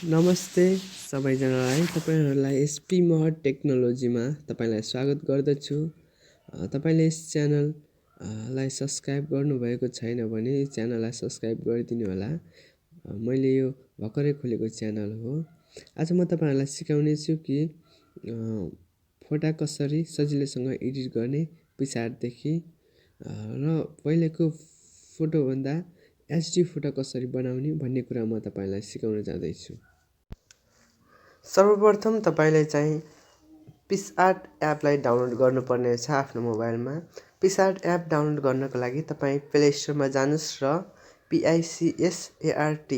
नमस्ते सबैजनालाई तपाईहरुलाई यस P-Mahar टेक्नोलोजीमा तपाईलाई स्वागत गर्दछु। तपाईले यस च्यानल लाई सब्स्क्राइब गर्नुभएको छैन भने यस च्यानललाई सब्स्क्राइब गरिदिनु होला। मैले यो भर्खरै खोलेको च्यानल हो। आज म तपाईहरुलाई सिकाउने छु कि फोटा कसरी सजिलैसँग एडिट गर्ने पिक्चार्ट देखि र पहिलेको फोटो भन्दा एचडी फोटो कसरी बनाउने भन्ने कुरा म तपाईलाई सिकाउन जाँदै छु। सर्वप्रथम तपाईले चाहिँ पिक्चार्ट एपलाई डाउनलोड गर्नुपर्ने छ आफ्नो मोबाइलमा। पिक्चार्ट एप डाउनलोड गर्नको लागि तपाई प्ले स्टोरमा जानुस् र PICSART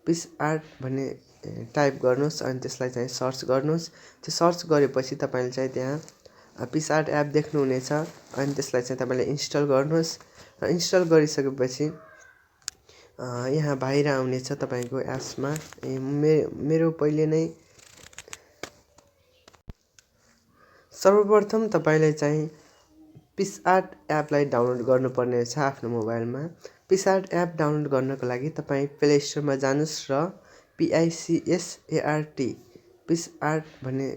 पिक्चार्ट भन्ने टाइप गर्नुस् अनि त्यसलाई चाहिँ सर्च गर्नुस्। त्यो सर्च गरेपछि तपाईले चाहिँ त्यहाँ पिक्चार्ट एप देख्नुहुनेछ अनि त्यसलाई चाहिँ तपाईले इन्स्टल गर्नुस् र इन्स्टल गरिसकेपछि यहाँ बाहिर आउनेछ तपाईको एप्समा मेरो पहिले नै सर्वप्रथम तपाईले चाहिँ पिक्चार्ट एपलाई डाउनलोड गर्नुपर्ने छ आफ्नो मोबाइलमा। पिक्चार्ट एप डाउनलोड गर्नको लागि तपाई प्ले स्टोरमा जानुस् र PICSART पिक्चार्ट भन्ने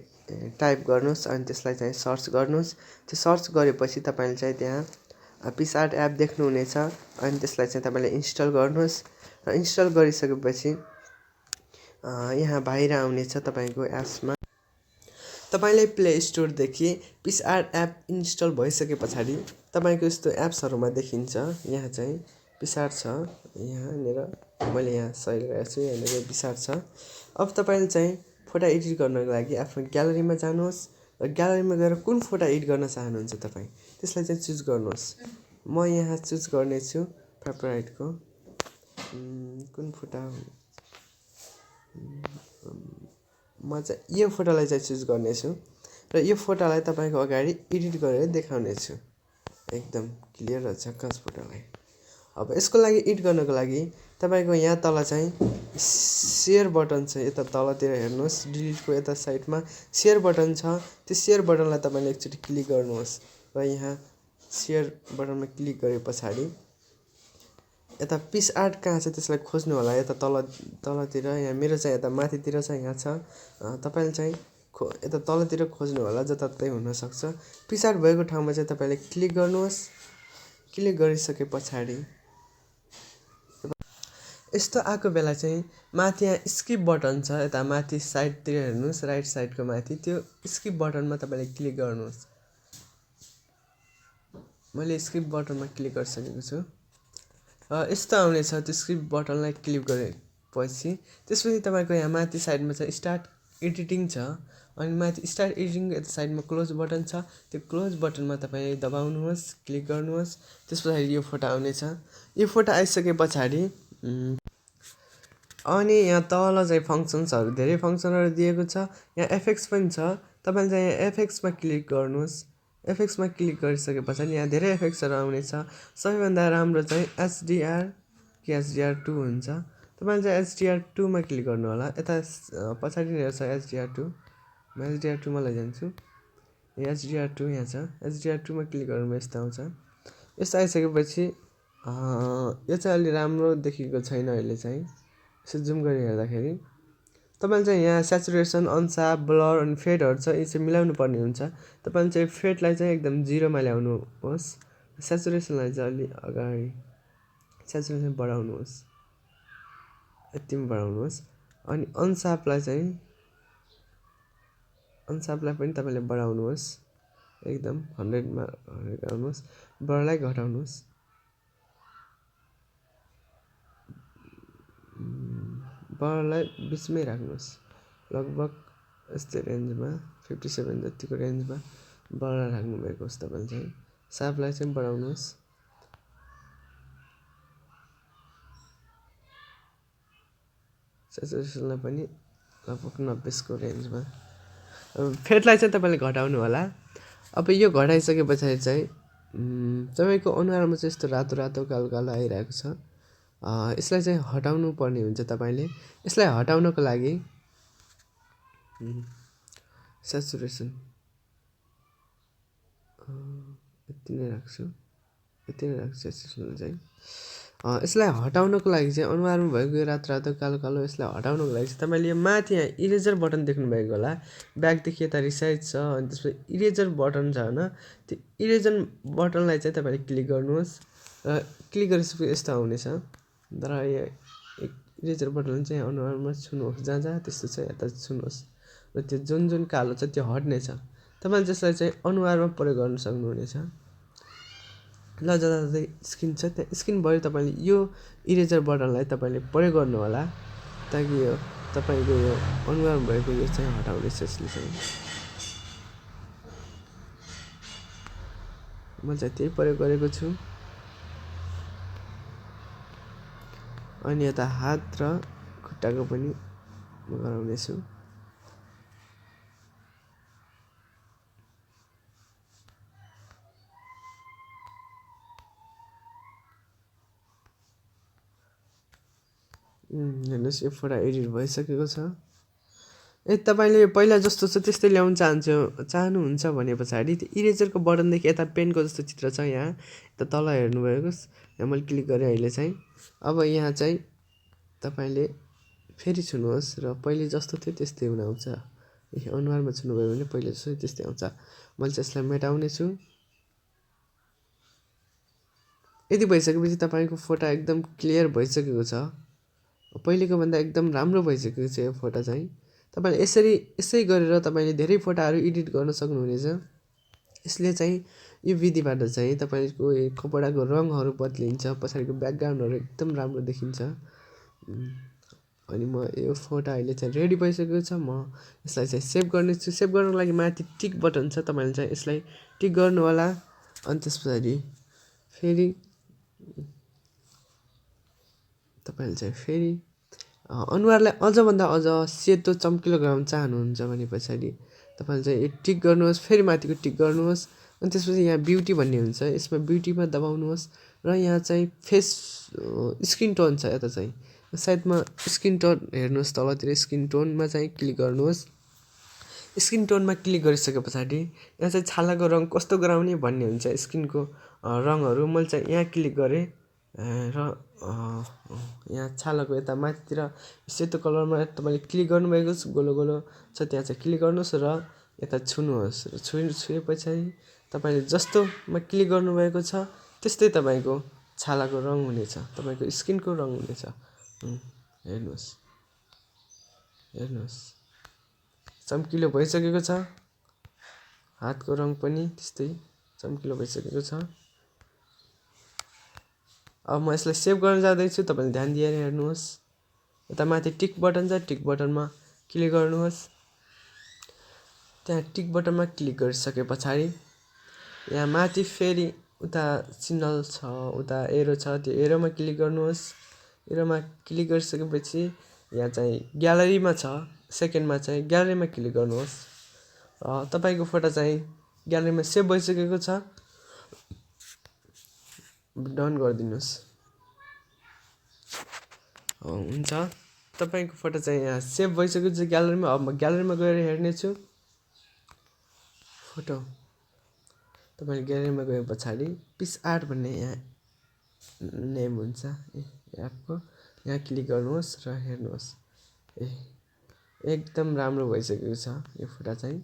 टाइप गर्नुस् अनि त्यसलाई चाहिँ सर्च गर्नुस्। त्यो सर्च गरेपछि तपाईले चाहिँ त्यहाँ पिक्चार्ट एप देख्नुहुनेछ अनि त्यसलाई चाहिँ तपाईले इन्स्टल गर्नुस् र इन्स्टल गरिसकेपछि यहाँ बाहिर आउनेछ तपाईको एप्समा। तपाईले प्ले स्टोर देखि पिक्चार्ट एप इन्स्टल भइसकेपछि तपाईको यस्तो एप्सहरुमा देखिन्छ। यहाँ चाहिँ पिक्चार्ट छ, यहाँनेर मैले यहाँ सही गरेको छु, यहाँनेर पिक्चार्ट छ। अब तपाईले चाहिँ फोटो एडिट गर्नको लागि आफ्नो ग्यालरीमा जानुहोस् र ग्यालरीमा गएर कुन फोटो एडिट गर्न चाहनुहुन्छ तपाई त्यसलाई चाहिँ चुज गर्नुहोस्। म यहाँ चुज गर्ने छु फेभरेटको कुन फोटो म चाहिँ यो फोटोलाई चाहिँ चुज गर्ने छु र यो फोटोलाई तपाईको अगाडि एडिट गरेर देखाउने छु। एकदम क्लियर र झक्कास फोटोलाई। अब यसको लागि एडिट गर्नको लागि तपाईको यहाँ तल चाहिँ शेयर बटन छ, यता तलतिर हेर्नुस्, डिलिटको यता साइडमा शेयर बटन छ। त्यो शेयर बटनलाई तपाईले एकचोटी क्लिक गर्नुहोस् र यहाँ शेयर बटनमा क्लिक गरेपछि यता पिक्चार्ट कहाँ छ त्यसलाई खोज्नु होला। यता तलतिर, यहाँ मेरो चाहिँ यता माथितिर छ, यहाँ छ। तपाईले चाहिँ यता तलतिर खोज्नु होला, जताततै हुन सक्छ। पिक्चार्ट भएको ठाउँमा चाहिँ तपाईले क्लिक गर्नुहोस्। क्लिक गरिसकेपछि यस्तो आएको बेला चाहिँ माथि यहाँ स्किप बटन छ, यता माथि साइडतिर हेर्नुस्, राइट साइडको माथि त्यो स्किप बटनमा तपाईले क्लिक गर्नुहोस्। मैले स्किप बटनमा क्लिक गरिसकेको छु। यस्तो आउनेछ, त्यो स्किप बटनलाई क्लिक गरेपछि त्यसपछि तपाईको यहाँ माथि साइडमा चाहिँ स्टार्ट एडिटिङ छ अनि माथि स्टार्ट एडिटिङ यता साइडमा क्लोज बटन छ। त्यो क्लोज बटनमा तपाईले दबाउनुहोस्, क्लिक गर्नुहोस्। त्यसपछि यो फोटो आउनेछ। यो फोटो आइसकेपछि अनि यहाँ तल चाहिँ फङ्क्सन्सहरु, धेरै फङ्क्सनहरु दिएको छ। यहाँ एफेक्ट्स पनि छ, तपाईले चाहिँ यहाँ एफेक्ट्समा क्लिक गर्नुहोस्। एफेक्ट्समा क्लिक गरिसकेपछि यहाँ धेरै एफेक्ट्सहरु आउनेछ। सबैभन्दा राम्रो चाहिँ HDR कि HDR2 हुन्छ। तपाईले चाहिँ HDR2 मा क्लिक गर्नु होला। यता पछाडि नै छ HDR2। म HDR2 मा लैजान्छु। HDR2 यहाँ छ। HDR2 मा क्लिक गर्नुमा यस्तो आउँछ। यस्तो आइसकेपछि यो चाहिँ अलि राम्रो देखिएको छैन अहिले चाहिँ। यसो जुम गरी हेर्दाखेरि तपाईले चाहिँ यहाँ स्याचुरेसन, अनसाप, ब्लर अनि फेडहरु छ, यी चाहिँ मिलाउनु पर्ने हुन्छ। तपाईले चाहिँ फेडलाई चाहिँ एकदम 0 मा ल्याउनुहोस्। स्याचुरेसनलाई चाहिँ अलि अगाडि स्याचुरेसन बढाउनुहोस्, यतिमा बढाउनुहोस्। अनि अनसापलाई पनि तपाईले बढाउनुहोस्, एकदम 100 मा गर्नुहोस्। ब्लरलाई घटाउनुहोस्, ब्लरलाई बिचमै राख्नुहोस्। लगभग यस्तै रेन्जमा 57 जतिको रेन्जमा ब्लर राख्नु भएको होस्। तपाईले चाहिँ सापलाई चाहिँ बढाउनुहोस्। स्याचुरेसनलाई पनि लगभग 90 को रेन्जमा। फेडलाई चाहिँ तपाईले घटाउनु होला। अब यो घटाइसकेपछि चाहिँ तपाईको अनुहारमा चाहिँ यस्तो रातो रातो कालो कालो आइरहेको छ। यसलाई चाहिँ हटाउनु पर्ने हुन्छ तपाईले। यसलाई हटाउनको लागि स्याचुरेसन यति नै राख्छु, स्याचुरेसन चाहिँ यसलाई हटाउनको लागि चाहिँ अनुहारमा भएको यो रातो रातो कालो कालो यसलाई हटाउनको लागि चाहिँ तपाईँले यो माथि यहाँ इरेजर बटन देख्नुभएको होला, ब्याकदेखि यता रिसाइज छ अनि त्यसपछि इरेजर बटन छ होइन, त्यो इरेजर बटनलाई चाहिँ तपाईँले क्लिक गर्नुहोस् र क्लिक गरेपछि यस्तो आउनेछ। तर यो इरेजर बटन चाहिँ अनुहारमा छुनुहोस्, जहाँ जहाँ त्यस्तो छ यता छुनुहोस् र त्यो जुन जुन कालो छ त्यो हट्नेछ। तपाईँले त्यसलाई चाहिँ अनुहारमा प्रयोग गर्न सक्नुहुनेछ। ल जता स्किन छ त्यहाँ स्किन भयो तपाईँले यो इरेजर बटनलाई तपाईँले प्रयोग गर्नु होला, ताकि यो तपाईँको यो अनुहारमा भएको यो चाहिँ हटाउनेछ यसले चाहिँ। म चाहिँ त्यही प्रयोग गरेको छु। अनि यता हात र खुट्टाको पनि म गराउनेछु। हेर्नुहोस् यो फोटो एडिट भइसकेको छ। तपाईँले पहिला जस्तो छ त्यस्तै ल्याउन चाहनुहुन्छ भने पछाडि त्यो इरेजरको बटनदेखि यता पेनको जस्तो चित्र छ यहाँ यता तल हेर्नुभएको, यहाँ मैले क्लिक गरेँ अहिले चाहिँ। अब यहाँ चाहिँ तपाईँले फेरि छुनुहोस् र पहिले जस्तो थियो त्यस्तै हुन आउँछ। अनुहारमा छुनुभयो भने पहिले जस्तो त्यस्तै आउँछ। मैले चाहिँ यसलाई मेटाउने छु। यति भइसकेपछि तपाईँको फोटो एकदम क्लियर भइसकेको छ, पहिलेको भन्दा एकदम राम्रो भइसकेको छ यो फोटो चाहिँ। तपाईँले यसै गरेर तपाईँले धेरै फोटोहरू एडिट गर्न सक्नुहुनेछ। यसले चाहिँ यो विधिबाट चाहिँ तपाईँको यो कपडाको रङहरू बदलिन्छ, पछाडिको ब्याकग्राउन्डहरू एकदम राम्रो देखिन्छ। अनि म यो फोटो अहिले चाहिँ रेडी भइसकेको छ। म यसलाई चाहिँ सेभ गर्नेछु। सेभ गर्नको लागि माथि टिक बटन छ, तपाईँले चाहिँ यसलाई टिक गर्नु होला। अनि त्यस पछाडि फेरि तपाईँले चाहिँ फेरि अनुहारलाई अझभन्दा अझ सेतो चम्किलो गराउन चाहनुहुन्छ भने पछाडि तपाईँले चाहिँ यो टिक गर्नुहोस्, फेरि माथिको टिक गर्नुहोस्। अनि त्यसपछि यहाँ ब्युटी भन्ने हुन्छ, यसमा ब्युटीमा दबाउनुहोस् र यहाँ चाहिँ फेस स्किन टोन छ, यता चाहिँ साइडमा स्किन टोन हेर्नुहोस्, तलतिर स्किन टोनमा चाहिँ क्लिक गर्नुहोस्। स्किन टोनमा क्लिक गरिसके पछाडि यहाँ चाहिँ छालाको रङ कस्तो गराउने भन्ने हुन्छ, स्किनको रङहरू। मैले चाहिँ यहाँ क्लिक गरेँ र यहाँ छालाको यता माथितिर सेतो कलरमा तपाईँले क्लिक गर्नुभएको छ, गोलो गोलो छ, त्यहाँ चाहिँ क्लिक गर्नुहोस् र यता छुनुहोस् र छुए पछाडि तपाईँले जस्तोमा क्लिक गर्नुभएको छ त्यस्तै तपाईँको छालाको रङ हुनेछ, तपाईँको स्किनको रङ हुनेछ। हेर्नुहोस् हेर्नुहोस् चम्किलो भइसकेको छ। हातको रङ पनि त्यस्तै चम्किलो भइसकेको छ। अब म यसलाई सेभ गर्न जाँदैछु, तपाईँले ध्यान दिएर हेर्नुहोस्। यता माथि टिक बटन छ, टिक बटनमा क्लिक गर्नुहोस्। त्यहाँ टिक बटनमा क्लिक गरिसके पछाडि यहाँ माथि फेरि उता सिग्नल छ, उता एरो छ, त्यो एरोमा क्लिक गर्नुहोस्। एरोमा क्लिक गरिसकेपछि यहाँ चाहिँ ग्यालरीमा छ, सेकेन्डमा चाहिँ ग्यालरीमा क्लिक गर्नुहोस्। तपाईँको फोटो चाहिँ ग्यालरीमा सेभ भइसकेको छ, डन गरिदिनुहोस्। हुन्छ, तपाईँको फोटो चाहिँ यहाँ सेभ भइसकेको छ ग्यालरीमा। अब म ग्यालरीमा गएर हेर्नेछु फोटो। तपाईँले ग्यालरीमा गए पछाडि पिक्आर्ट भन्ने यहाँ नेम हुन्छ एपको, यहाँ क्लिक गर्नुहोस् र हेर्नुहोस्। एकदम राम्रो भइसकेको छ यो फोटो चाहिँ।